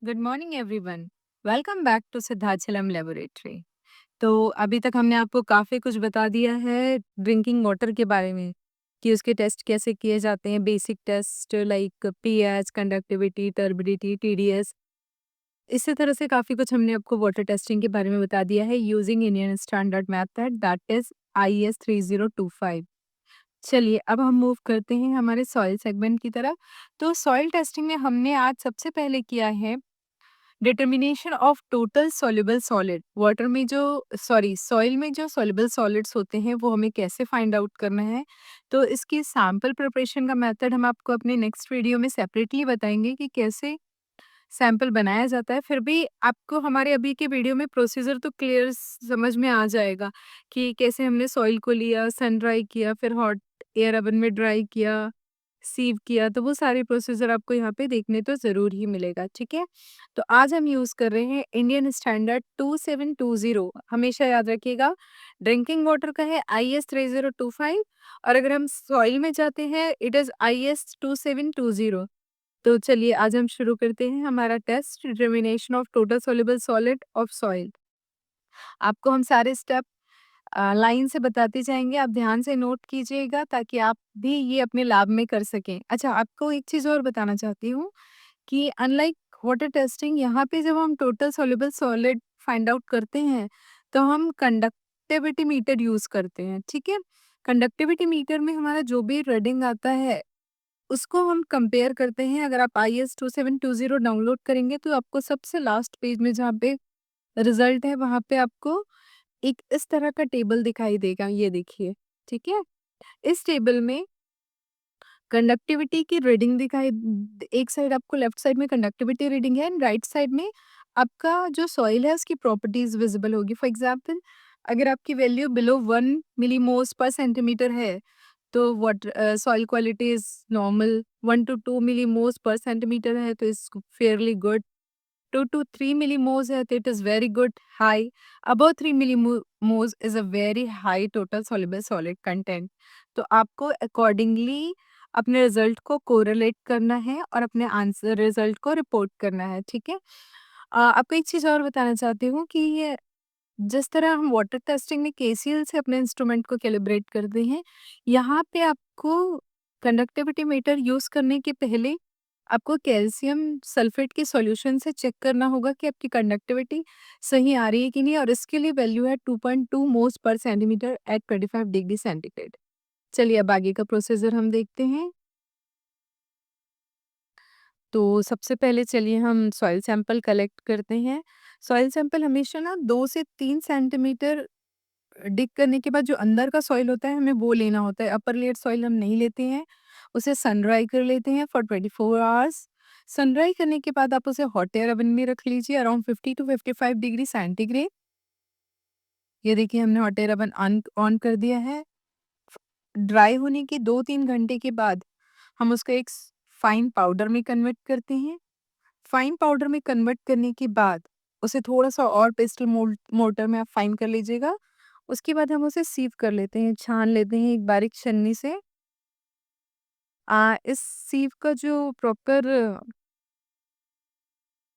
Good morning everyone. Welcome back to Siddhachalam laboratory. तो अभी तक हमने आपको काफ़ी कुछ बता दिया है ड्रिंकिंग वाटर के बारे में कि उसके टेस्ट कैसे किए जाते हैं। Basic taste like pH, conductivity, turbidity, TDS. इसी तरह से काफ़ी कुछ हमने आपको वाटर टेस्टिंग के बारे में बता दिया है using Indian standard method that is IS 3025। चलिए अब हम मूव करते हैं हमारे सॉइल सेगमेंट की तरफ। तो सॉइल टेस्टिंग में हमने आज सबसे पहले किया है determination of total soluble solid. Water में जो सॉइल में जो सॉल्युबल सॉलिड्स होते हैं वो हमें कैसे फाइंड आउट करना है। तो इसकी सैंपल प्रिपरेशन का मेथड हम आपको अपने नेक्स्ट वीडियो में सेपरेटली बताएंगे कि कैसे सैंपल बनाया जाता है। फिर भी आपको हमारे अभी के वीडियो में प्रोसीजर तो क्लियर समझ में आ जाएगा कि कैसे हमने सॉइल को लिया, सन ड्राई किया, फिर हॉट एयर ओवन में ड्राई किया, सीव किया। तो वो सारे प्रोसीजर आपको यहाँ पे देखने तो ज़रूर ही मिलेगा, ठीक है? तो आज हम यूज़ कर रहे हैं इंडियन स्टैंडर्ड 2720। हमेशा याद रखिएगा ड्रिंकिंग वाटर का है IS 3025 और अगर हम सॉइल में जाते हैं इट इज़ IS 2720। तो चलिए आज हम शुरू करते हैं हमारा test determination of total soluble solid of soil. आपको हम सारे स्टेप लाइन से बताते जाएंगे, आप ध्यान से नोट कीजिएगा ताकि आप भी ये अपने लैब में कर सकें। अच्छा, आपको एक चीज़ और बताना चाहती हूँ कि अनलाइक वाटर टेस्टिंग, यहाँ पे जब हम total soluble solid find out करते हैं तो हम कंडक्टिविटी मीटर यूज़ करते हैं, ठीक है? कंडक्टिविटी मीटर में हमारा जो भी रीडिंग आता है उसको हम कंपेयर करते हैं। अगर आप IS 2720 डाउनलोड करेंगे तो आपको सबसे लास्ट पेज में जहाँ पे रिजल्ट है वहाँ पे आपको एक इस तरह का टेबल दिखाई देगा, ये देखिए, ठीक है? इस टेबल में कंडक्टिविटी की रीडिंग दिखाई एक साइड आपको लेफ्ट साइड में कंडक्टिविटी रीडिंग है एंड राइट साइड में आपका जो सॉइल है उसकी प्रॉपर्टीज विजिबल होगी। फॉर एग्जांपल अगर आपकी वैल्यू बिलो 1 मिलीमोल्स पर सेंटीमीटर है तो water soil quality is normal. 1 to 2 millimoles पर सेंटीमीटर है तो is fairly good. 2 to 3 millimoles है तो it is very good high. Above 3 millimoles is a very high total soluble solid content. तो आपको अकॉर्डिंगली अपने रिजल्ट को कोरिलेट करना है और अपने आंसर रिजल्ट को रिपोर्ट करना है, ठीक है? आपको एक चीज़ और बताना चाहती हूँ कि ये जिस तरह हम वाटर टेस्टिंग में KCL से अपने इंस्ट्रूमेंट को कैलिब्रेट करते हैं, यहाँ पे आपको कंडक्टिविटी मीटर यूज़ करने के पहले आपको कैल्शियम सल्फेट के सॉल्यूशन से चेक करना होगा कि आपकी कंडक्टिविटी सही आ रही है कि नहीं, और इसके लिए वैल्यू है 2.2 moles per centimetre eight 25 degree centigrade. चलिए अब आगे का प्रोसीजर हम देखते हैं। तो सबसे पहले चलिए हम सॉइल सैंपल कलेक्ट करते हैं। सॉइल सैंपल हमेशा ना 2 से 3 सेंटीमीटर डिग करने के बाद जो अंदर का सॉइल होता है हमें वो लेना होता है। अपर लेयर सॉइल हम नहीं लेते हैं, उसे सन ड्राई कर लेते हैं फॉर 24 आवर्स। सन ड्राई करने के बाद आप उसे हॉट एयर ओवन में रख लीजिए अराउंड 50 टू 55 डिग्री सेंटीग्रेड। ये देखिए हमने hot air oven on on कर दिया है। ड्राई होने के 2-3 घंटे के बाद हम उसको एक फाइन पाउडर में कन्वर्ट करते हैं। फाइन पाउडर में कन्वर्ट करने के बाद उसे थोड़ा-सा और पेस्टल मोर्टर में आप फाइन कर लीजिएगा। उसके बाद हम उसे सीव कर लेते हैं, छान लेते हैं एक बारीक छन्नी से। इस सीव का जो प्रॉपर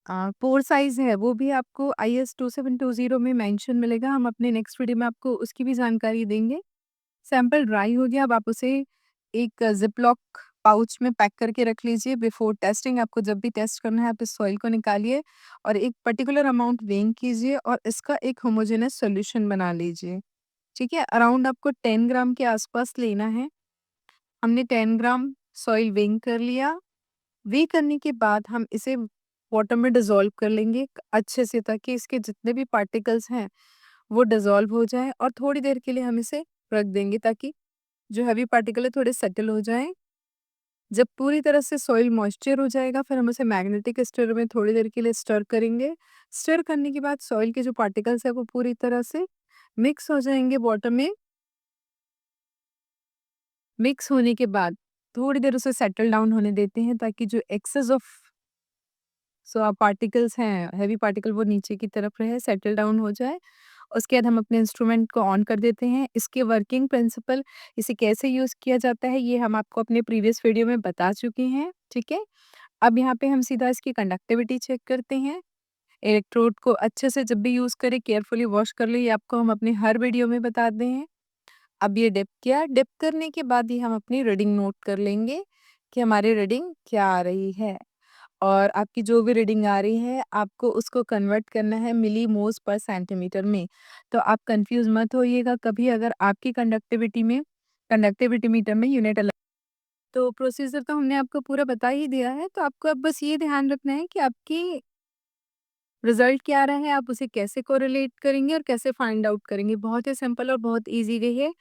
पोर साइज़ है वो भी आपको IS 2720 में मेंशन मिलेगा। हम अपने नेक्स्ट वीडियो में आपको उसकी भी जानकारी देंगे। सैंपल ड्राई हो गया, अब आप उसे एक ज़िप-लॉक पाउच में पैक करके रख लीजिए। बिफोर टेस्टिंग आपको जब भी टेस्ट करना है आप इस सॉइल को निकालिए और एक पर्टिकुलर अमाउंट वेइंग कीजिए और इसका एक होमोजेनस सॉल्यूशन बना लीजिए, ठीक है? अराउंड आपको 10 ग्राम के आसपास लेना है। हमने 10 ग्राम सॉइल वेइंग कर लिया। वेइ करने के बाद हम इसे वाटर में डिज़ोल्व कर लेंगे अच्छे से, ताकि इसके जितने भी पार्टिकल्स हैं वो डिज़ोल्व हो जाएँ और थोड़ी देर के लिए हम इसे रख देंगे ताकि जो हेवी पार्टिकल है थोड़े सेटल हो जाएँ। जब पूरी तरह से सॉइल मॉइस्चर हो जाएगा फिर हम उसे मैग्नेटिक स्टर में थोड़ी देर के लिए स्टर करेंगे। स्टर करने के बाद सॉइल के जो पार्टिकल्स हैं वो पूरी तरह से मिक्स हो जाएँगे वाटर में। मिक्स होने के बाद थोड़ी देर उसे सेटल डाउन होने देते हैं ताकि जो एक्सेस ऑफ पार्टिकल्स हैं, हेवी पार्टिकल, वो नीचे की तरफ रहे, सेटल डाउन हो जाए। उसके बाद हम अपने इंस्ट्रूमेंट को ऑन कर देते हैं। इसके वर्किंग प्रिंसिपल, इसे कैसे यूज़ किया जाता है ये हम आपको अपने प्रीवियस वीडियो में बता चुके हैं, ठीक है? अब यहाँ पे हम सीधा इसकी कंडक्टिविटी चेक करते हैं। इलेक्ट्रोड को अच्छे से जब भी यूज़ करें केयरफुली वॉश कर लें, ये आपको हम अपने हर वीडियो में बताते हैं। अब ये डिप किया, डिप करने के बाद ही हम अपनी रीडिंग नोट कर लेंगे कि हमारी रीडिंग क्या आ रही है। और आपकी जो भी रीडिंग आ रही है, आपको उसको कन्वर्ट करना है मिलीमोल्स पर सेंटीमीटर में। तो आप कन्फ्यूज़ मत होइएगा कभी अगर आपकी कंडक्टिविटी मीटर में यूनिट अलग। तो प्रोसीजर तो हमने आपको पूरा बता ही दिया है, तो आपको अब बस ये ध्यान रखना है कि आपकी रिज़ल्ट क्या आ रहा है, आप उसे कैसे कोरिलेट करेंगे और कैसे फाइंड आउट करेंगे। बहुत ही सिंपल और बहुत ईज़ी वे है।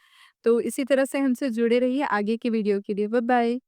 तो इसी तरह से हमसे जुड़े रहिए आगे की वीडियो के लिए। बाय-बाय।